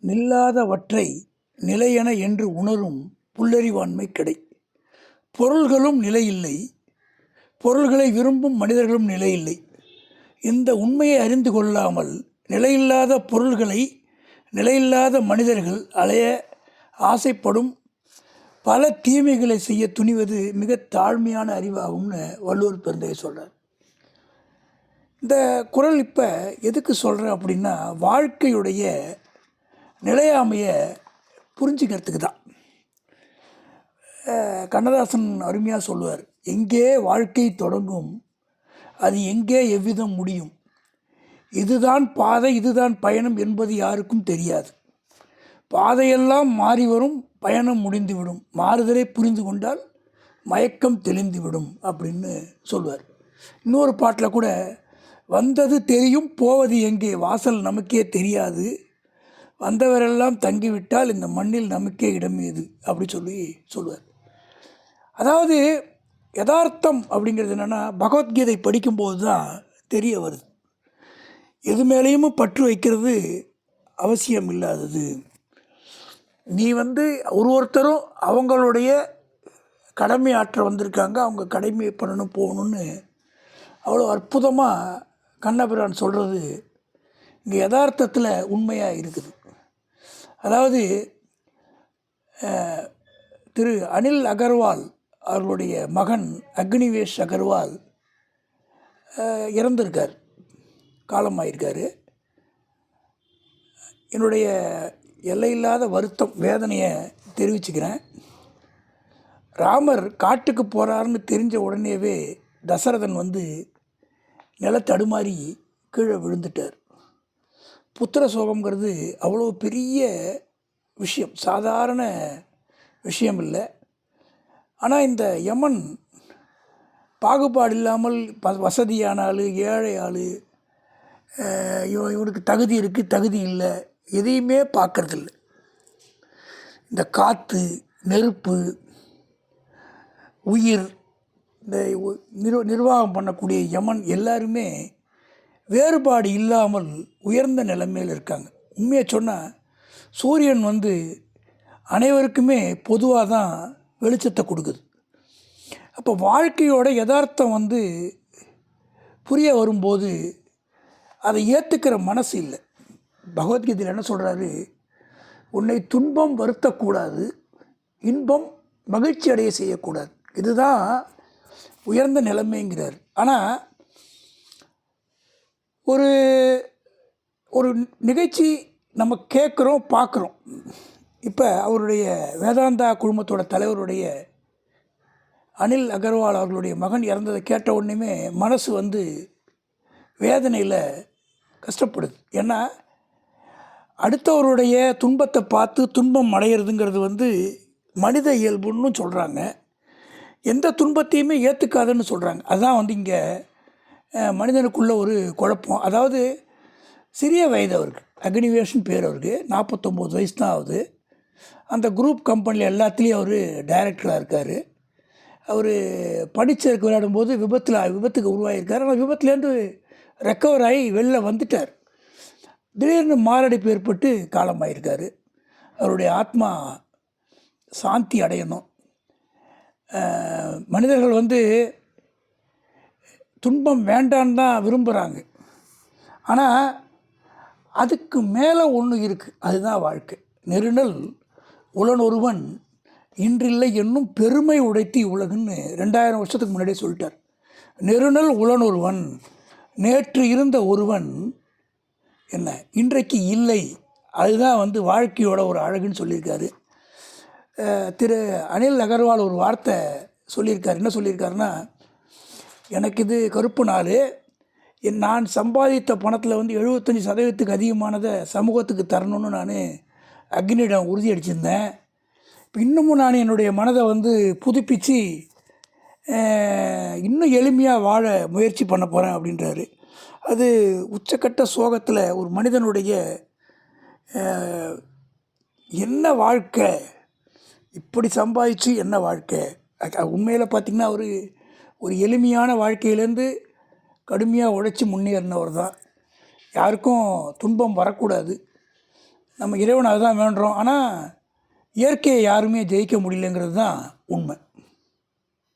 நில்லாதவற்றை நிலையென என்று உணரும் புல்லறிவாண்மை கிடை. பொருள்களும் நிலையில்லை, பொருள்களை விரும்பும் மனிதர்களும் நிலையில்லை. இந்த உண்மையை அறிந்து கொள்ளாமல் நிலையில்லாத பொருள்களை நிலையில்லாத மனிதர்கள் அலைய ஆசைப்படும் பல தீமைகளை செய்ய துணிவது மிக தாழ்மையான அறிவாகும்னு வள்ளுவர் பெருந்தகை சொல்கிறார். இந்த குறள் இப்போ எதுக்கு சொல்கிறேன் அப்படின்னா, வாழ்க்கையுடைய நிலையாமையை புரிஞ்சுக்கிறதுக்கு தான். கண்ணதாசன் அருமையாக சொல்லுவார், எங்கே வாழ்க்கை தொடங்கும் அது எங்கே எவ்விதம் முடியும், இதுதான் பாதை இதுதான் பயணம் என்பது யாருக்கும் தெரியாது. பாதையெல்லாம் மாறி வரும், பயணம் முடிந்துவிடும், மாறுதலை புரிந்து கொண்டால் மயக்கம் தெளிந்துவிடும் அப்படின்னு சொல்லுவார். இன்னொரு பாட்டில் கூட, வந்தது தெரியும் போவது எங்கே, வாசல் நமக்கே தெரியாது, வந்தவரெல்லாம் தங்கிவிட்டால் இந்த மண்ணில் நமக்கே இடமேது அப்படி சொல்லுவார். அதாவது யதார்த்தம் அப்படிங்கிறது என்னென்னா, பகவத்கீதை படிக்கும்போது தான் தெரிய வருது. எது மேலேயும் பற்று வைக்கிறது அவசியம் இல்லாதது. நீ ஒருத்தரும் அவங்களுடைய கடமை ஆற்ற வந்திருக்காங்க, அவங்க கடமையை பண்ணணும் போகணுன்னு அவ்வளோ அற்புதமாக கண்ணபிரான் சொல்கிறது இங்கே யதார்த்தத்தில் உண்மையாக இருக்குது. அதாவது திரு அனில் அகர்வால் அவர்களுடைய மகன் அக்னிவேஷ் அகர்வால் இறந்திருக்கார், காலமாயிருக்கார். என்னுடைய எல்லையில்லாத வருத்தம் வேதனையை தெரிவிச்சுக்கிறேன். ராமர் காட்டுக்கு போகிறாருன்னு தெரிஞ்ச உடனேவே தசரதன் நிலத்தடுமாறி கீழே விழுந்துட்டார். புத்திர சோகம்ங்கிறது அவ்வளோ பெரிய விஷயம், சாதாரண விஷயம் இல்லை. ஆனால் இந்த யமன் பாகுபாடு இல்லாமல் வசதியான ஆள், ஏழை ஆள், இவனுக்கு தகுதி இருக்குது தகுதி இல்லை, எதையுமே பார்க்கறதில்ல. இந்த காற்று, நெருப்பு, உயிர், இந்த நிர்வாகம் பண்ணக்கூடிய யமன் எல்லாருமே வேறுபாடு இல்லாமல் உயர்ந்த நிலைமையில் இருக்காங்க. உண்மையை சொன்னால் சூரியன் அனைவருக்குமே பொதுவாக தான் வெளிச்சத்தை கொடுக்குது. அப்போ வாழ்க்கையோட யதார்த்தம் புரிய வரும்போது அதை ஏற்றுக்கிற மனசு இல்லை. பகவத்கீதையில் என்ன சொல்கிறாரு, உன்னை துன்பம் வருத்தக்கூடாது, இன்பம் மகிழ்ச்சி அடைய செய்யக்கூடாது, இதுதான் உயர்ந்த நிலைமைங்கிறார். ஆனால் ஒரு ஒரு நிகழ்ச்சி நம்ம கேட்குறோம், பார்க்குறோம். இப்போ அவருடைய வேதாந்தா குழுமத்தோட தலைவருடைய அனில் அகர்வால் அவர்களுடைய மகன் இறந்ததை கேட்ட உடனேயுமே மனசு வேதனையில் கஷ்டப்படுது. ஏன்னா அடுத்தவருடைய துன்பத்தை பார்த்து துன்பம் அடையிறதுங்கிறது மனித இயல்புன்னு சொல்கிறாங்க. எந்த துன்பத்தையுமே ஏற்றுக்காதுன்னு சொல்கிறாங்க. அதுதான் இங்கே மனிதனுக்குள்ள ஒரு குழப்பம். அதாவது சிறிய வயது அவருக்கு, அக்னிவேஷ்னு பேர், அவருக்கு 49 வயசு தான் ஆகுது. அந்த குரூப் கம்பெனியில் எல்லாத்துலேயும் அவர் டைரக்டராக இருக்கார். அவர் படித்ததுக்கு விளையாடும்போது விபத்துக்கு உருவாகியிருக்கார். ஆனால் விபத்துலேருந்து ரெக்கவர் ஆகி வெளில வந்துட்டார். திடீர்னு மாரடைப்பு ஏற்பட்டு காலமாயிருக்கார். அவருடைய ஆத்மா சாந்தி அடையணும். மனிதர்கள் துன்பம் வேண்டான்னு தான் விரும்புகிறாங்க. ஆனால் அதுக்கு மேலே ஒன்று இருக்குது, அதுதான் வாழ்க்கை. நெருநல் உளனொருவன் இன்றில்லை என்னும் பெருமை உடைத்தி உலகுன்னு 2000 வருஷத்துக்கு முன்னாடியே சொல்லிட்டார். நெருநல் உளனொருவன், நேற்று இருந்த ஒருவன் என்ன இன்றைக்கு இல்லை, அதுதான் வாழ்க்கையோட ஒரு அழகுன்னு சொல்லியிருக்காரு. திரு அனில் அகர்வால் ஒரு வார்த்தை சொல்லியிருக்கார். என்ன சொல்லியிருக்காருன்னா, எனக்கு இது கருப்பு நாள், நான் சம்பாதித்த பணத்தில் 75% அதிகமானதை சமூகத்துக்கு தரணும்னு நான் அக்னியிடம் உறுதி அடிச்சிருந்தேன். இப்போ இன்னமும் நான் என்னுடைய மனதை புதுப்பித்து இன்னும் எளிமையாக வாழ முயற்சி பண்ண போகிறேன் அப்படின்றாரு. அது உச்சக்கட்ட சோகத்தில் ஒரு மனிதனுடைய என்ன வாழ்க்கை, இப்படி சம்பாதிச்சு என்ன வாழ்க்கை. உண்மையில் பார்த்திங்கன்னா ஒரு எளிமையான வாழ்க்கையிலேருந்து கடுமையாக உழைச்சி முன்னேறினவர் தான். யாருக்கும் துன்பம் வரக்கூடாது, நம்ம இறைவனை அதுதான் வேண்டுறோம். ஆனால் இயற்கையை யாருமே ஜெயிக்க முடியலங்கிறது தான் உண்மை.